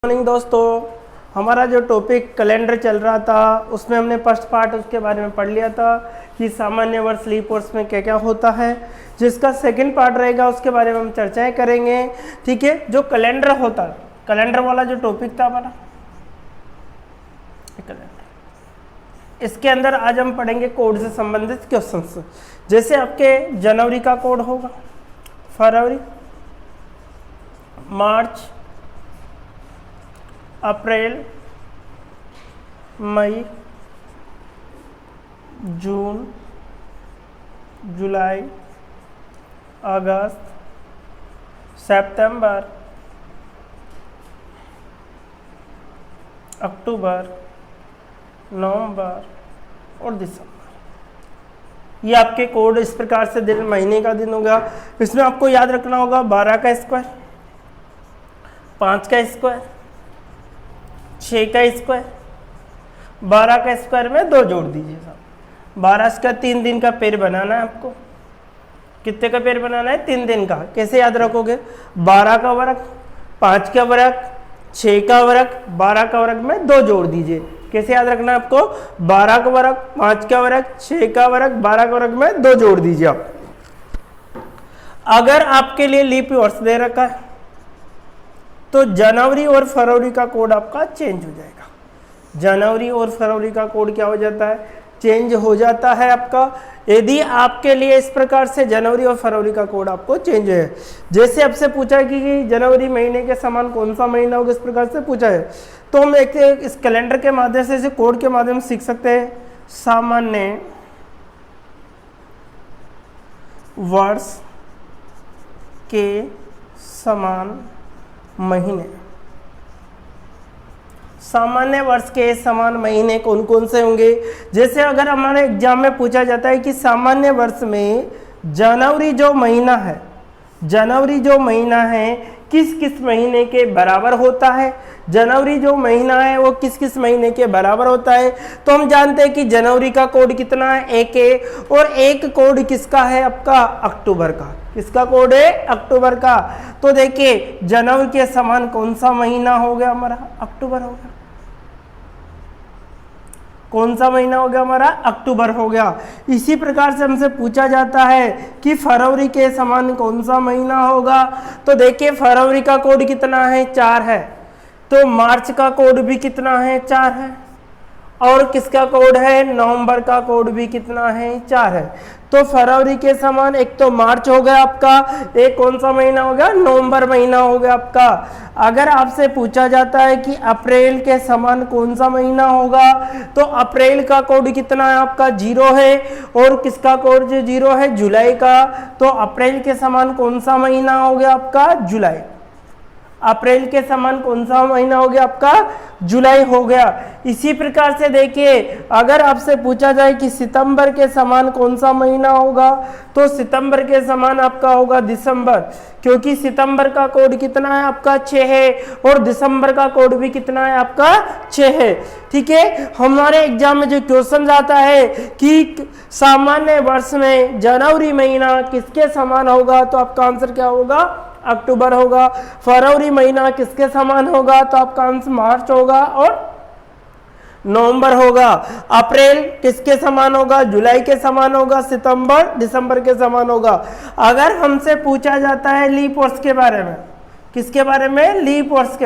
Morning दोस्तों, हमारा जो टॉपिक कैलेंडर चल रहा था उसमें हमने फर्स्ट पार्ट उसके बारे में पढ़ लिया था कि सामान्य वर्ष लीप वर्ष में क्या क्या होता है। जिसका सेकंड पार्ट रहेगा उसके बारे में हम चर्चाएं करेंगे। ठीक है, जो कैलेंडर होता है, कैलेंडर वाला जो टॉपिक था हमारा कैलेंडर, इसके अंदर आज हम पढ़ेंगे कोड से संबंधित क्वेश्चंस। जैसे आपके जनवरी का कोड होगा, फरवरी, मार्च, अप्रैल, मई, जून, जुलाई, अगस्त, सितंबर, अक्टूबर, नवंबर और दिसंबर। ये आपके कोड इस प्रकार से दिन महीने का दिन होगा। इसमें आपको याद रखना होगा 12 का स्क्वायर, 5 का स्क्वायर, 6 का स्क्वायर, 12 का स्क्वायर में 2 जोड़ दीजिए साहब। 12 का 3 दिन का पेड़ बनाना है आपको। कितने का पेड़ बनाना है? 3 दिन का। कैसे याद रखोगे? 12 का वर्ग, 5 का वर्ग, 6 का वर्ग, 12 का वर्ग में 2 जोड़ दीजिए। कैसे याद रखना है आपको? 12 का वर्ग, 5 का वर्ग, 6 का वर्ग, 12 का वर्ग में 2 जोड़ दीजिए आप। अगर आपके लिए लीप वर्ष दे रखा है तो जनवरी और फरवरी का कोड आपका चेंज हो जाएगा। जनवरी और फरवरी का कोड क्या हो जाता है? चेंज हो जाता है आपका। यदि आपके लिए इस प्रकार से जनवरी और फरवरी का कोड आपको चेंज है, जैसे आपसे पूछा है कि जनवरी महीने के समान कौन सा महीना होगा, इस प्रकार से पूछा है, तो हम एक इस कैलेंडर के माध्यम से, इसे कोड के माध्यम से सीख सकते हैं। सामान्य वर्ष के समान महीने, सामान्य वर्ष के समान महीने कौन कौन से होंगे? जैसे अगर हमारे एग्जाम में पूछा जाता है कि सामान्य वर्ष में जनवरी जो महीना है, जनवरी जो महीना है किस किस महीने के बराबर होता है, जनवरी जो महीना है वो किस किस महीने के बराबर होता है, तो हम जानते हैं कि जनवरी का कोड कितना है? 1 है। और एक कोड किसका है? आपका अक्टूबर का। किसका कोड है? अक्टूबर का। तो देखिए जनवरी के समान कौन सा महीना हो गया हमारा? अक्टूबर हो गया। कौन सा महीना हो गया हमारा? अक्टूबर हो गया। इसी प्रकार से हमसे पूछा जाता है कि फरवरी के समान कौन सा महीना होगा, तो देखिए फरवरी का कोड कितना है? 4 है। तो मार्च का कोड भी कितना है? 4 है। और किसका कोड है? नवंबर का कोड भी कितना है? 4 है। तो फरवरी के समान एक तो मार्च हो गया आपका, एक कौन सा महीना हो गया? नवंबर महीना हो गया आपका। अगर आपसे पूछा जाता है कि अप्रैल के समान कौन सा महीना होगा, तो अप्रैल का कोड कितना है आपका? 0 है। और किसका कोड जो 0 है? जुलाई का। तो अप्रैल के समान कौन सा महीना हो गया आपका? जुलाई। अप्रैल के समान कौन सा महीना हो गया आपका? जुलाई हो गया। इसी प्रकार से देखिए अगर आपसे पूछा जाए कि सितंबर के समान कौन सा महीना होगा, तो सितंबर के समान आपका होगा दिसंबर, क्योंकि सितंबर का कोड कितना है आपका? 6 है। और दिसंबर का कोड भी कितना है आपका? 6 है। ठीक है, हमारे एग्जाम में जो क्वेश्चन आता है कि सामान्य वर्ष में जनवरी महीना किसके समान होगा, तो आपका आंसर क्या होगा? अक्टूबर होगा। फरवरी महीना किसके समान होगा, तो आपका आंसर मार्च होगा और नवंबर होगा। अप्रैल किसके समान होगा? जुलाई के समान होगा। सितंबर दिसंबर के समान होगा। अगर हमसे पूछा जाता है लीप वर्ष के बारे में, किसके बारे में? लीप वर्ष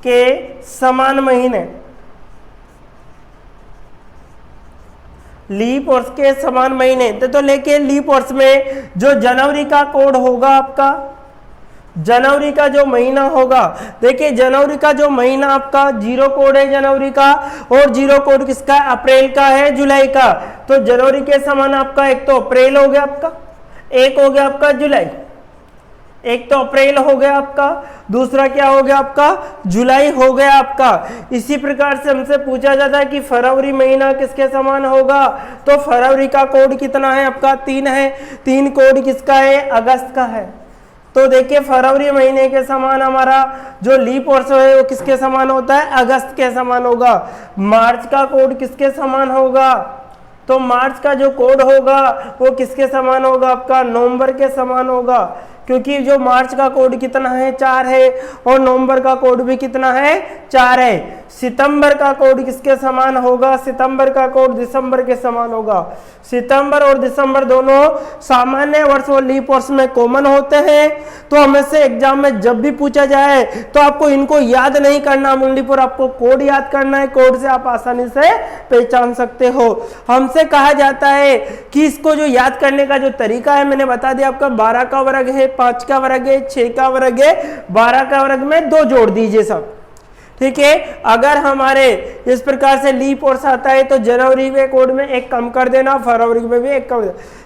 के समान महीने, लीप वर्ष के समान महीने, तो लेके लीप वर्ष में जो जनवरी का कोड होगा आपका, जनवरी का जो महीना होगा, देखिए जनवरी का जो महीना आपका 0 कोड है जनवरी का, और 0 कोड किसका? अप्रैल का है, जुलाई का। तो जनवरी के समान आपका एक तो अप्रैल हो गया आपका, एक हो गया आपका जुलाई। एक तो अप्रैल हो गया आपका, दूसरा क्या हो गया आपका? जुलाई हो गया आपका। इसी प्रकार से हमसे पूछा जाता है कि फरवरी महीना किसके समान होगा, तो फरवरी का कोड कितना है आपका? 3 है। 3 कोड किसका है? अगस्त का है। तो देखिए फरवरी महीने के समान हमारा जो लीप वर्ष है वो किसके समान होता है? अगस्त के समान होगा। मार्च का कोड किसके समान होगा? तो मार्च का जो कोड होगा वो किसके समान होगा? आपका नवंबर के समान होगा। क्योंकि जो मार्च का कोड कितना है 4 है और नवंबर का कोड भी कितना है 4 है। सितंबर का कोड किसके समान होगा, सितंबर का कोड दिसंबर के समान होगा। सितंबर और दिसंबर दोनों सामान्य वर्ष और लीप वर्ष में कॉमन होते हैं। तो हमें से एग्जाम में जब भी पूछा जाए तो आपको इनको याद नहीं करना ओनली पर आपको कोड याद करना है। कोड से आप आसानी से पहचान सकते हो। हमसे कहा जाता है कि इसको जो याद करने का जो तरीका है मैंने बता दिया आपका 12 का वर्ग है, 5 का वर्ग है, 6 का वर्ग है, 12 का वर्ग में 2 जोड़ दीजिए सब, ठीक है। अगर हमारे इस प्रकार से लीप वर्ष आता है तो जनवरी के कोड में 1 कम कर देना, फरवरी में भी 1 कम,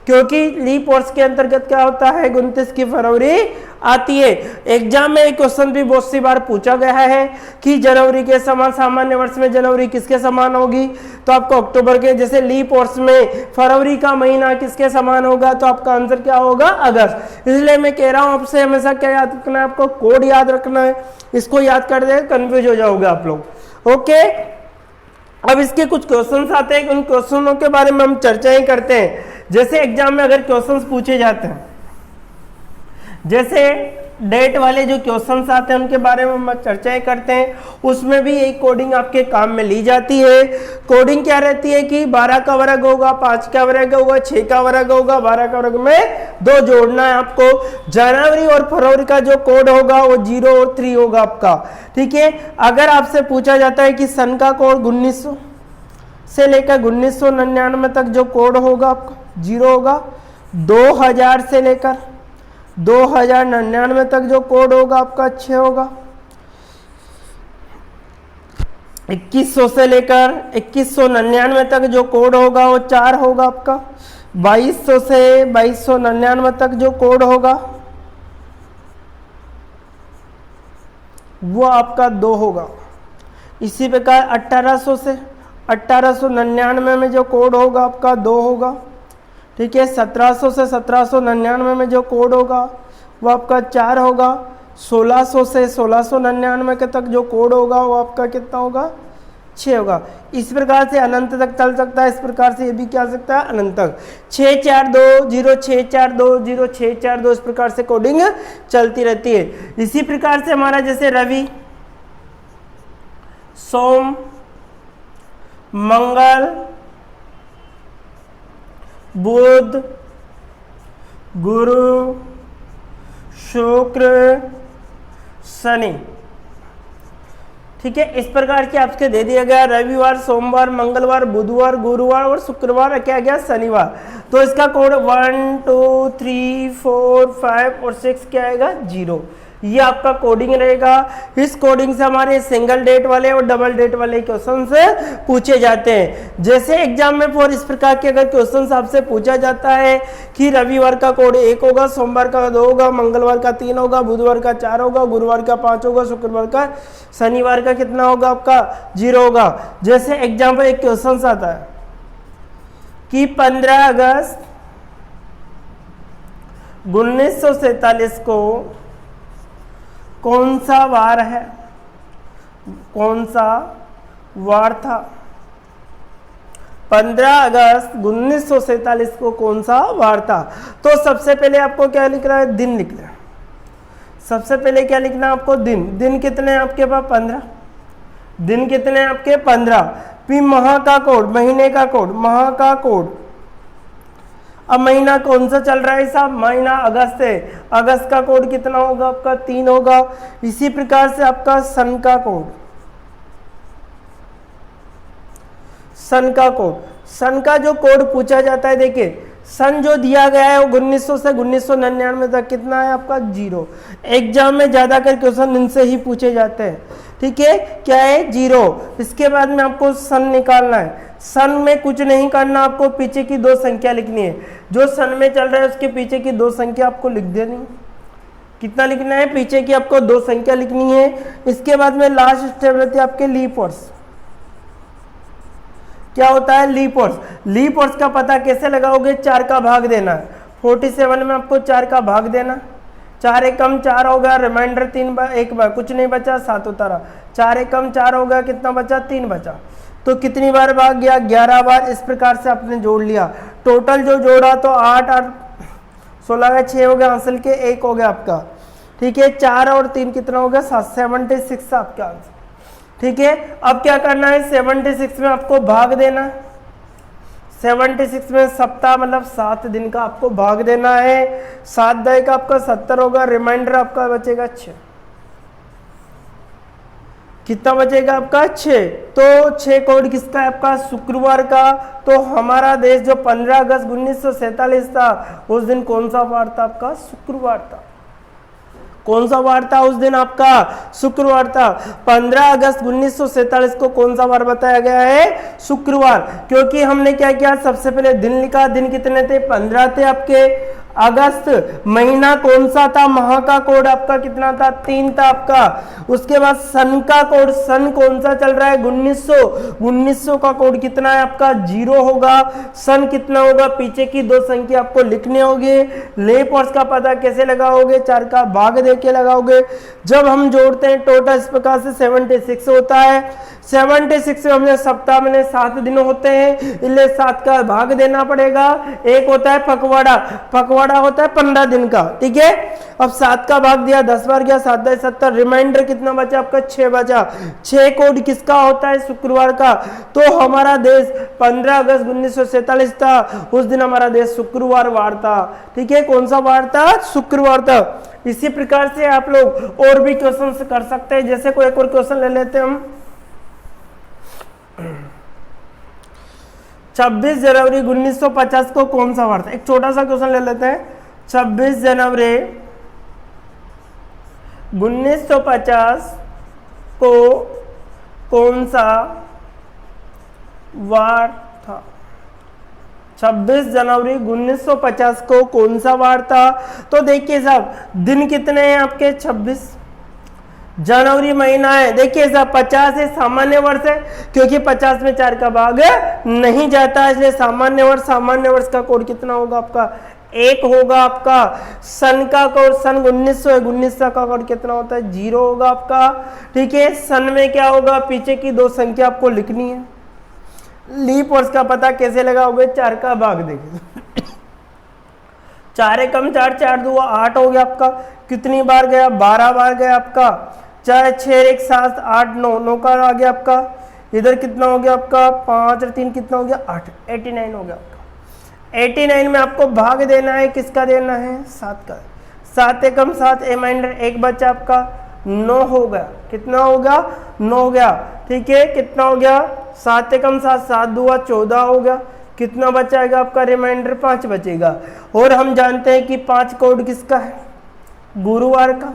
क्योंकि लीप वर्ष के अंतर्गत क्या होता है 29 की फरवरी आती है। एग्जाम में एक क्वेश्चन भी बहुत सी बार पूछा गया है कि जनवरी के समान सामान्य वर्ष में जनवरी किसके समान होगी, तो आपको अक्टूबर के, जैसे लीप वर्ष में फरवरी का महीना किसके समान होगा, तो आपका आंसर क्या होगा अगस्त। इसलिए मैं कह रहा हूं आपसे हमेशा क्या याद रखना है, आपको कोड याद रखना है। इसको याद कर दे कंफ्यूज हो जाओगे आप लोग। ओके, अब इसके कुछ क्वेश्चंस आते हैं, उन क्वेश्चनों के बारे में हम चर्चाएं करते हैं। जैसे एग्जाम में अगर क्वेश्चंस पूछे जाते हैं, जैसे डेट वाले जो क्वेश्चंस आते हैं उनके बारे में हम चर्चाएं करते हैं, उसमें भी एक कोडिंग आपके काम में ली जाती है। कोडिंग क्या रहती है कि 12 का वर्ग होगा, 5 का वर्ग होगा, 6 का वर्ग होगा, 12 का वर्ग में 2 जोड़ना है आपको। जनवरी और फरवरी का जो कोड होगा वो 0 और 3 होगा आपका, ठीक है। अगर आपसे पूछा जाता है कि सन का कोड 1900 से लेकर 1999 तक जो कोड होगा आपका 0 होगा, 2000 से लेकर 2099 तक जो कोड होगा आपका 6 होगा, 2100 से लेकर 2199 तक जो कोड होगा वो 4 होगा आपका, 2200 से 2299 तक जो कोड होगा वो आपका 2 होगा। इसी प्रकार 1800 से 1899 में जो कोड होगा आपका 2 होगा, ठीक है। 1700 से 1799 में जो कोड होगा वो आपका 4 होगा। 1600 से 1699 के तक जो कोड होगा वो आपका कितना होगा 6 होगा। इस प्रकार से अनंत तक चल सकता है, इस प्रकार से ये भी क्या सकता है अनंत तक। 64206420642 इस प्रकार से कोडिंग चलती रहती है। इसी प्रकार से हमारा जैसे रवि, सोम, मंगल, बुध, गुरु, शुक्र, शनि, ठीक है। इस प्रकार के आपके दे दिया गया रविवार, सोमवार, मंगलवार, बुधवार, गुरुवार और शुक्रवार क्या गया शनिवार। तो इसका कोड 1 2 3 4 5 और 6 क्या आएगा 0। ये आपका कोडिंग रहेगा। इस कोडिंग से हमारे सिंगल डेट वाले और डबल डेट वाले क्वेश्चन से पूछे जाते हैं। जैसे एग्जाम में फॉर इस प्रकार के अगर क्वेश्चन आपसे पूछा जाता है कि रविवार का कोड 1 होगा, सोमवार का 2 होगा, मंगलवार का 3 होगा, बुधवार का 4 होगा, गुरुवार का 5 होगा, शुक्रवार का, शनिवार का कितना होगा आपका 0 होगा। जैसे एग्जाम पर एक क्वेश्चन आता है कि 15 अगस्त 1947 को कौन सा वार है, कौन सा वार था। 15 अगस्त 1947 को कौन सा वार था। तो सबसे पहले आपको क्या लिखना है, दिन लिखना है। सबसे पहले क्या लिखना है आपको, दिन। दिन कितने हैं आपके पास 15, दिन कितने हैं आपके 15। फिर माह का कोड, महीने का कोड, माह का कोड। अब महीना कौन सा चल रहा है साहब, महीना अगस्त है, अगस्त का कोड कितना होगा आपका 3 होगा। इसी प्रकार से आपका सन का कोड, सन का कोड, सन का जो कोड पूछा जाता है, देखिए सन जो दिया गया है वो 1900 से 1999 तक कितना है आपका 0। एग्जाम में ज्यादातर क्वेश्चन इनसे ही पूछे जाते हैं, ठीक है। क्या है 0। इसके बाद में आपको सन निकालना है। सन में कुछ नहीं करना, आपको पीछे की 2 संख्या लिखनी है। जो सन में चल रहा है उसके पीछे की 2 संख्या आपको लिख देनी। कितना लिखना है, पीछे की आपको 2 संख्या लिखनी है। इसके बाद में लास्ट स्टेप रहती है आपके लीप वर्ष। क्या होता है लीप वर्ष। लीप वर्ष का पता कैसे लगाओगे, 4 का भाग देना है। 47 में आपको 4 का भाग देना, 4 एकम 4 होगा, रिमाइंडर 3 1 बार कुछ नहीं बचा, 7 उतारा, 4 एकम 4 होगा, कितना बचा 3 बचा। तो कितनी बार भाग गया 11 बार। इस प्रकार से आपने जोड़ लिया। टोटल जो जोड़ा तो 8 8 16 का 6 हो गया, आंसर के 1 हो गया आपका। ठीक है, 4 और 3 कितना हो गया 7, 76 आपका आंसर। ठीक है, अब क्या करना है, 76 में आपको भाग देना है। 76 में सप्ताह मतलब 7 दिन का आपको भाग देना है। 7 दाई का आपका 70 होगा, रिमाइंडर आपका बचेगा 6। कितना बचेगा आपका 6। तो 6 कोड किसका है आपका शुक्रवार का। तो हमारा देश जो 15 अगस्त 1947 था उस दिन कौन सा वार था आपका शुक्रवार था। कौन सा वार था उस दिन आपका शुक्रवार था। 15 अगस्त 1947 को कौन सा वार बताया गया है शुक्रवार। क्योंकि हमने क्या किया, सबसे पहले दिन लिखा, दिन कितने थे 15 थे आपके। अगस्त महीना कौन सा था, माह का कोड आपका कितना था 3 था आपका। उसके बाद सन का कोड, सन कौन सा चल रहा है 1900 का कोड कितना है आपका 0 होगा। सन कितना होगा, पीछे की 2 संख्या आपको लिखने होंगे। लेप वर्ष का पता कैसे लगाओगे, 4 का भाग देके लगाओगे। जब हम जोड़ते हैं टोटल इस प्रकार से 76 होता है। 76 में हमने सप्ताह में 7 दिन होते हैं, इसलिए 7 का भाग देना पड़ेगा। एक होता है पखवाड़ा, पखवाड़ा होता है 15 दिन का। ठीक है, अब 7 का भाग दिया, 10 बार गया, 7 × 70, रिमाइंडर कितना बचा आपका 6 बचा। 6 कोड किसका होता है शुक्रवार का। तो हमारा देश 15 अगस्त 1947 था, उस दिन हमारा देश शुक्रवार वार था। ठीक है, कौन सा वार था शुक्रवार था। इसी प्रकार से आप लोग और भी क्वेश्चन कर सकते हैं। जैसे कोई एक और क्वेश्चन ले लेते हैं हम। 26 जनवरी 1950 को कौन सा वार था। एक छोटा सा क्वेश्चन ले लेते हैं। 26 जनवरी 1950 को कौन सा वार था। 26 जनवरी 1950 को कौन सा वार था। तो देखिए साहब, दिन कितने हैं आपके 26 जनवरी महीना है। देखिए साहब 50 है, सामान्य वर्ष है, क्योंकि 50 में 4 का भाग नहीं जाता, इसलिए सामान्य वर्ष का कोड कितना होगा आपका 1 होगा आपका। सन का कोड, सन 1900 है, 1900 का कोड कितना होता है 0 होगा आपका। ठीक है, सन में क्या होगा, पीछे की 2 संख्या आपको लिखनी है। लीप वर्ष का पता कैसे लगाओगे, 4 का भाग देंगे। 4 एकम 4, 4 2 8 हो गया आपका। कितनी बार गया 12 बार गया आपका। 4 6 1 7 8 9, 9 का आ गया आपका। इधर कितना हो गया आपका 5 और 3 कितना हो गया 8, 89 हो गया आपका। 89 में आपको भाग देना है, किसका देना है 7 का। 7 एकम 7, रिमाइंडर 1 बचा आपका 9 हो गया। कितना हो गया 9 हो गया। ठीक है, कितना हो गया 7 एकम 7, 7 2 14 हो गया। कितना बचाएगा आपका रिमाइंडर 5 बचेगा। और हम जानते हैं कि 5 कोड किसका है गुरुवार का।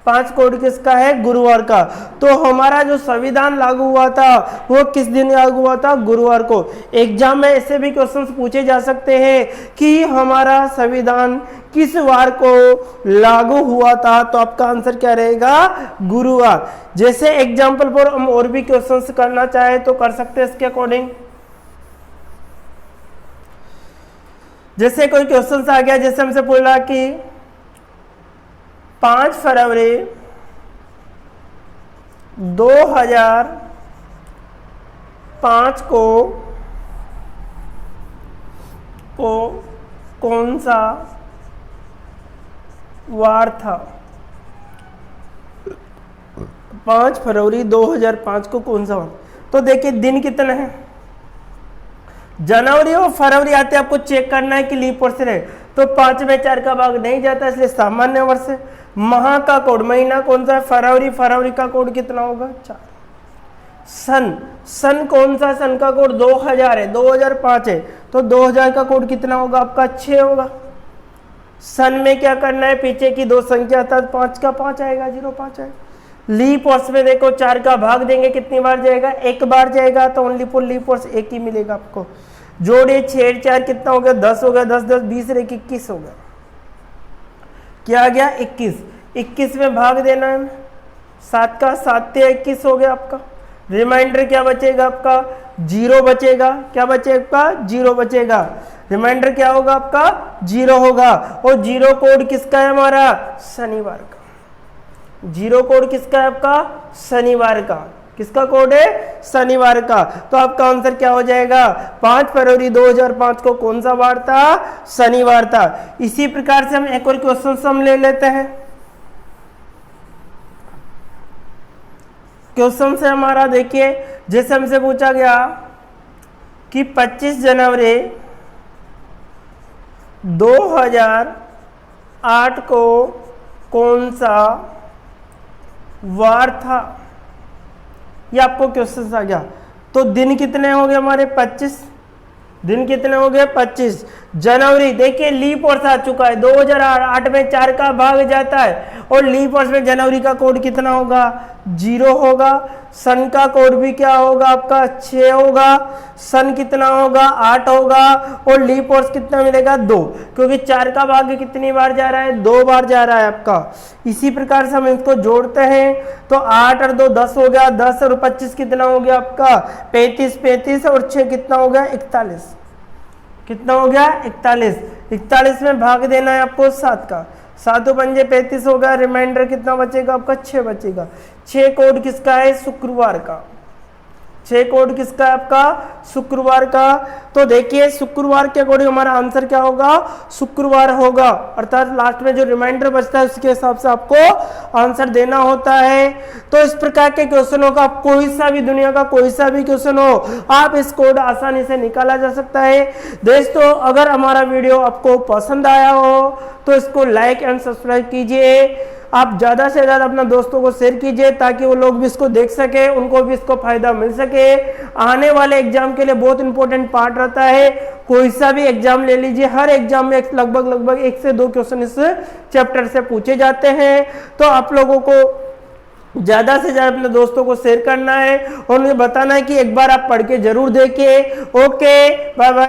5 कोड किसका है गुरुवार का। तो हमारा जो संविधान लागू हुआ था वो किस दिन लागू हुआ था गुरुवार को। एग्जाम में ऐसे भी क्वेश्चंस पूछे जा सकते हैं कि हमारा संविधान किस वार को लागू हुआ था। तो आपका आंसर क्या रहेगा गुरुवार। जैसे एग्जाम्पल पर हम और भी क्वेश्चंस करना चाहे तो कर सकते हैं इसके अकॉर्डिंग। जैसे कोई क्वेश्चन आ गया, जैसे हमसे बोला कि 5 फरवरी 2005 को कौन सा वार था। 5 फरवरी 2005 को कौन सा वार। तो देखिए दिन कितना है, जनवरी और फरवरी आते आपको चेक करना है कि लीप वर्ष है। तो 5 में 4 का भाग नहीं जाता, इसलिए सामान्य वर्ष है। माह का कोड, महीना कौन सा है फरवरी, फरवरी का कोड कितना होगा 4। सन कौन सा, सन का कोड 2000 है, 2005 है, तो 2000 का कोड कितना होगा आपका 6 होगा। सन में क्या करना है, पीछे की 2 संख्या था, 5 का 5 आएगा, 05 आएगा। लीप वर्ष में देखो 4 का भाग देंगे, कितनी बार जाएगा 1 बार जाएगा, तो ओनली फॉर लीप वर्ष 1 ही मिलेगा आपको। जोड़े 6 4 कितना हो गया 10 हो गया, 10 10 20 1 21 हो गया। क्या आ गया 21। 21 में भाग देना है 7 का, 7 × 21 हो गया आपका। रिमाइंडर क्या बचेगा आपका 0 बचेगा। क्या बचेगा 0 बचेगा। रिमाइंडर क्या होगा आपका 0 होगा। और 0 कोड किसका है हमारा शनिवार का। 0 कोड किसका है आपका शनिवार का। किसका कोड है? शनिवार का। तो आपका आंसर क्या हो जाएगा? 5 फरवरी 2005 को कौन सा वार था? शनिवार था। इसी प्रकार से हम एक और क्वेश्चन हम ले लेते हैं। क्वेश्चन से हमारा देखिए, जैसे हमसे पूछा गया कि 25 जनवरी 2008 को कौन सा वार था, ये आपको क्वेश्चन आ गया। तो दिन कितने हो गए हमारे? 25। दिन कितने हो गए? 25 जनवरी। देखिए लीप वर्ष आ चुका है, 2008 में 4 का भाग जाता है और लीप वर्ष में जनवरी का कोड कितना होगा? 0 होगा। सन का कोड भी क्या होगा आपका? 6 होगा। सन कितना होगा? 8 होगा। और लीप वर्ष कितना मिलेगा? 2, क्योंकि 4 का भाग कितनी बार जा रहा है? 2 बार जा रहा है आपका। इसी प्रकार से हम इसको जोड़ते हैं तो 8 और 2 10 हो गया, 10 और 25 कितना हो गया आपका? 35। 35 और 6 कितना हो गया? 41। कितना हो गया? 41। 41 में भाग देना है आपको 7 का। 7 पंजे 35 होगा। रिमाइंडर कितना बचेगा आपका? 6 बचेगा। 6 कोड किसका है? शुक्रवार का। 6 कोड किसका है आपका? शुक्रवार का। तो देखिए शुक्रवार के अकॉर्डिंग हमारा आंसर क्या होगा? शुक्रवार होगा। अर्थात लास्ट में जो रिमाइंडर बचता है उसके हिसाब से आपको आंसर देना होता है। तो इस प्रकार के क्वेश्चनों का कोई सा भी, दुनिया का कोई सा भी क्वेश्चन हो, आप इस कोड आसानी से निकाला जा सकता है। दोस्तों अगर हमारा वीडियो आपको पसंद आया हो तो इसको लाइक एंड सब्सक्राइब कीजिए। आप ज़्यादा से ज़्यादा अपना दोस्तों को शेयर कीजिए ताकि वो लोग भी इसको देख सके, उनको भी इसको फायदा मिल सके। आने वाले एग्जाम के लिए बहुत इंपॉर्टेंट पार्ट रहता है। कोई सा भी एग्जाम ले लीजिए, हर एग्जाम में लगभग 1 से 2 क्वेश्चन इस चैप्टर से पूछे जाते हैं। तो आप लोगों को ज़्यादा से ज़्यादा अपने दोस्तों को शेयर करना है और उन्हें बताना है कि एक बार आप पढ़ के जरूर देखिए। Okay, bye bye.